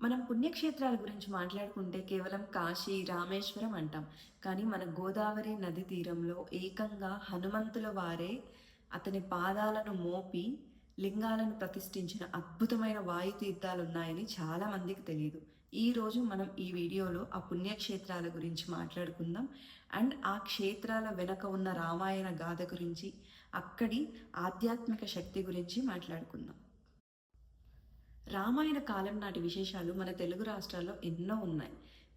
మనం పుణ్యక్షేత్రాల గురించి మాట్లాడుకుంటే కేవలం కాశీ, రామేశ్వరం అంటాం. కానీ మన గోదావరి నది తీరంలో ఏకంగా హనుమంతుల వారే అతని పాదాలను మోపి లింగాలను ప్రతిష్ఠించిన అద్భుతమైన వాయుతీర్థాలున్నాయని చాలా మందికి తెలియదు. ఈరోజు మనం ఈ వీడియోలో ఆ పుణ్యక్షేత్రాల గురించి మాట్లాడుకుందాం. అండ్ ఆ క్షేత్రాల వెనక ఉన్న రామాయణ గాథ గురించి, అక్కడి ఆధ్యాత్మిక శక్తి గురించి మాట్లాడుకుందాం. రామాయణ కాలం నాటి విశేషాలు మన తెలుగు రాష్ట్రాల్లో ఎన్నో ఉన్నాయి.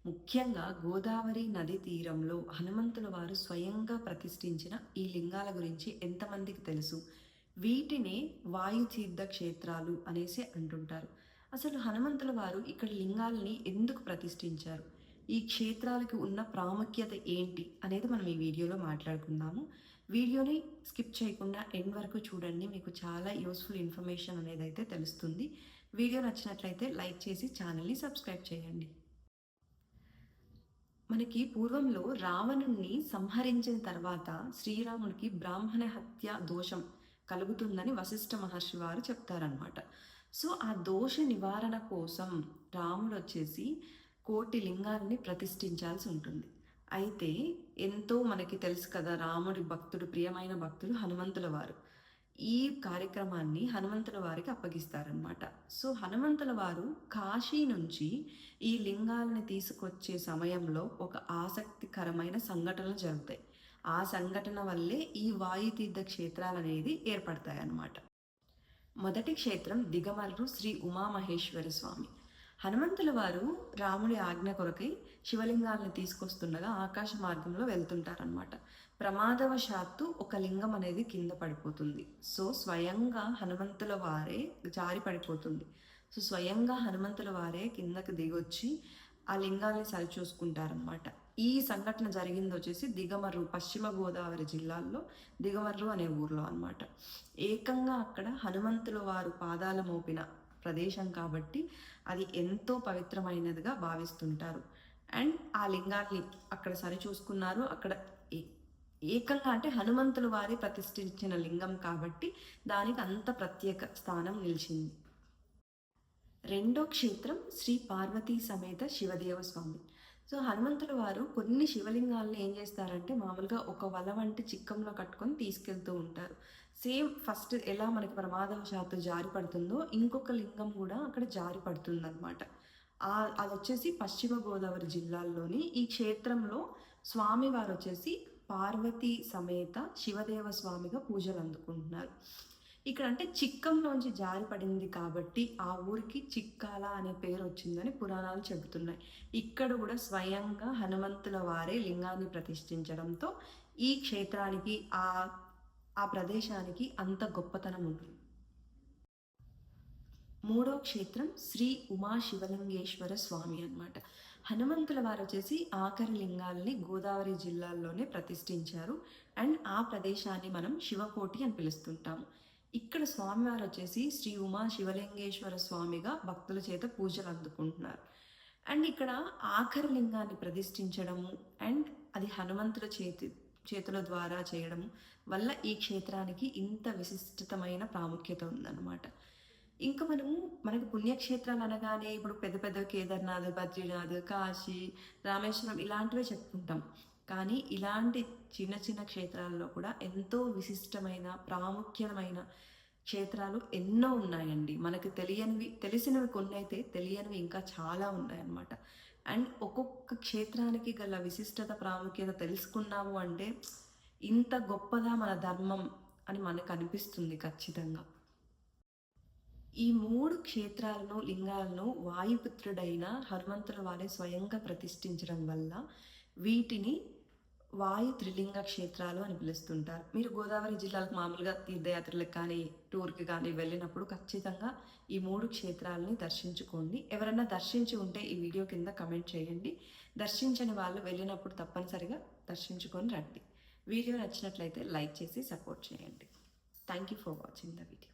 ముఖ్యంగా గోదావరి నది తీరంలో హనుమంతుల వారు స్వయంగా ప్రతిష్ఠించిన ఈ లింగాల గురించి ఎంతమందికి తెలుసు? వీటినే వాయుతీర్థ క్షేత్రాలు అనేసి అంటుంటారు. అసలు హనుమంతుల వారు ఇక్కడ లింగాలని ఎందుకు ప్రతిష్ఠించారు? ఈ క్షేత్రాలకు ఉన్న ప్రాముఖ్యత ఏంటి అనేది మనం ఈ వీడియోలో మాట్లాడుకుందాము. వీడియోని స్కిప్ చేయకుండా ఎండ్ వరకు చూడండి. మీకు చాలా యూస్ఫుల్ ఇన్ఫర్మేషన్ అనేది అయితే తెలుస్తుంది. వీడియో నచ్చినట్లయితే లైక్ చేసి ఛానల్ని సబ్స్క్రైబ్ చేయండి. మనకి పూర్వంలో రావణుణ్ణి సంహరించిన తర్వాత శ్రీరాముడికి బ్రాహ్మణ హత్య దోషం కలుగుతుందని వశిష్ఠ మహర్షి వారు చెప్తారనమాట. సో ఆ దోష నివారణ కోసం రాముడు వచ్చేసి 1,000,000 లింగాలని ప్రతిష్ఠించాల్సి ఉంటుంది. అయితే ఎంతో మనకి తెలుసు కదా, రాముడి భక్తుడు, ప్రియమైన భక్తుడు హనుమంతుల వారు. ఈ కార్యక్రమాన్ని హనుమంతుల వారికి అప్పగిస్తారనమాట. సో హనుమంతుల వారు కాశీ నుంచి ఈ లింగాలని తీసుకొచ్చే సమయంలో ఒక ఆసక్తికరమైన సంఘటనలు జరుగుతాయి. ఆ సంఘటన వల్లే ఈ వాయుతీర్థ క్షేత్రాలు అనేది ఏర్పడతాయి అన్నమాట. మొదటి క్షేత్రం దిగమర్రు శ్రీ ఉమామహేశ్వర స్వామి. హనుమంతుల వారు రాముడి ఆజ్ఞ కొరకై శివలింగాలను తీసుకొస్తుండగా ఆకాశ మార్గంలో వెళ్తుంటారనమాట. ప్రమాదవశాత్తు ఒక లింగం అనేది కింద పడిపోతుంది. సో స్వయంగా హనుమంతుల వారే జారి పడిపోతుంది. సో స్వయంగా హనుమంతుల వారే కిందకు దిగొచ్చి ఆ లింగాల్ని సరిచూసుకుంటారనమాట. ఈ సంఘటన జరిగింది వచ్చేసి దిగమర్రు, పశ్చిమ గోదావరి జిల్లాల్లో దిగమర్రు అనే ఊర్లో అనమాట. ఏకంగా అక్కడ హనుమంతుల వారు పాదాల మోపిన ప్రదేశం కాబట్టి అది ఎంతో పవిత్రమైనదిగా భావిస్తుంటారు. అండ్ ఆ లింగాన్ని అక్కడ సరిచూసుకున్నారు. అక్కడ ఏకంగా అంటే హనుమంతుల వారి ప్రతిష్ఠించిన లింగం కాబట్టి దానికి అంత ప్రత్యేక స్థానం నిలిచింది. రెండో క్షేత్రం శ్రీ పార్వతీ సమేత శివదేవ స్వామి. సో హనుమంతుల వారు కొన్ని శివలింగాలను ఏం చేస్తారంటే మామూలుగా ఒక వల వంటి చిక్కంలో కట్టుకొని తీసుకెళ్తూ ఉంటారు. సేమ్ ఫస్ట్ ఎలా మనకి ప్రమాదవశాత్తు జారి పడుతుందో ఇంకొక లింగం కూడా అక్కడ జారి పడుతుంది అనమాట. అది వచ్చేసి పశ్చిమ గోదావరి జిల్లాల్లోని ఈ క్షేత్రంలో స్వామివారు వచ్చేసి పార్వతీ సమేత శివదేవ స్వామిగా పూజలు అందుకుంటున్నారు. ఇక్కడ అంటే చిక్కంలోంచి జారి పడింది కాబట్టి ఆ ఊరికి చిక్కాల అనే పేరు వచ్చిందని పురాణాలు చెబుతున్నాయి. ఇక్కడ కూడా స్వయంగా హనుమంతుల వారే లింగాన్ని ప్రతిష్ఠించడంతో ఈ క్షేత్రానికి ఆ ప్రదేశానికి అంత గొప్పతనం ఉంది. మూడో క్షేత్రం శ్రీ ఉమా శివలింగేశ్వర స్వామి అన్నమాట. హనుమంతుల వారు వచ్చేసి ఆఖరి లింగాల్ని గోదావరి జిల్లాల్లోనే ప్రతిష్ఠించారు. అండ్ ఆ ప్రదేశాన్ని మనం శివకోటి అని పిలుస్తుంటాము. ఇక్కడ స్వామివారు వచ్చేసి శ్రీ ఉమా శివలింగేశ్వర స్వామిగా భక్తుల చేత పూజలు అందుకుంటున్నారు. అండ్ ఇక్కడ ఆఖరి లింగాన్ని ప్రతిష్ఠించడము అండ్ అది హనుమంతుల చేతుల ద్వారా చేయడం వల్ల ఈ క్షేత్రానికి ఇంత విశిష్టమైన ప్రాముఖ్యత ఉందన్నమాట. ఇంకా మనకు పుణ్యక్షేత్రాలు అనగానే ఇప్పుడు పెద్ద పెద్ద కేదార్నాథ్, బద్రీనాథ్, కాశీ, రామేశ్వరం ఇలాంటివే చెప్పుకుంటాం. కానీ ఇలాంటి చిన్న చిన్న క్షేత్రాల్లో కూడా ఎంతో విశిష్టమైన ప్రాముఖ్యమైన క్షేత్రాలు ఎన్నో ఉన్నాయండి. మనకు తెలిసినవి కొన్ని అయితే తెలియనివి ఇంకా చాలా ఉన్నాయన్నమాట. అండ్ ఒక్కొక్క క్షేత్రానికి గల విశిష్టత, ప్రాముఖ్యత తెలుసుకున్నాము అంటే ఇంత గొప్పదా మన ధర్మం అని మనకు అనిపిస్తుంది ఖచ్చితంగా. ఈ 3 క్షేత్రాలను, లింగాలను వాయుపుత్రుడైన హనుమంతుల వారే స్వయంగా ప్రతిష్ఠించడం వల్ల వీటిని వాయు త్రిలింగ క్షేత్రాలు అని పిలుస్తుంటారు. మీరు గోదావరి జిల్లాలకు మామూలుగా తీర్థయాత్రలకు కానీ టూర్కి కానీ వెళ్ళినప్పుడు ఖచ్చితంగా ఈ 3 క్షేత్రాలని దర్శించుకోండి. ఎవరైనా దర్శించి ఉంటే ఈ వీడియో కింద కమెంట్ చేయండి. దర్శించని వాళ్ళు వెళ్ళినప్పుడు తప్పనిసరిగా దర్శించుకొని రండి. వీడియో నచ్చినట్లయితే లైక్ చేసి సపోర్ట్ చేయండి. Thank you for watching the video.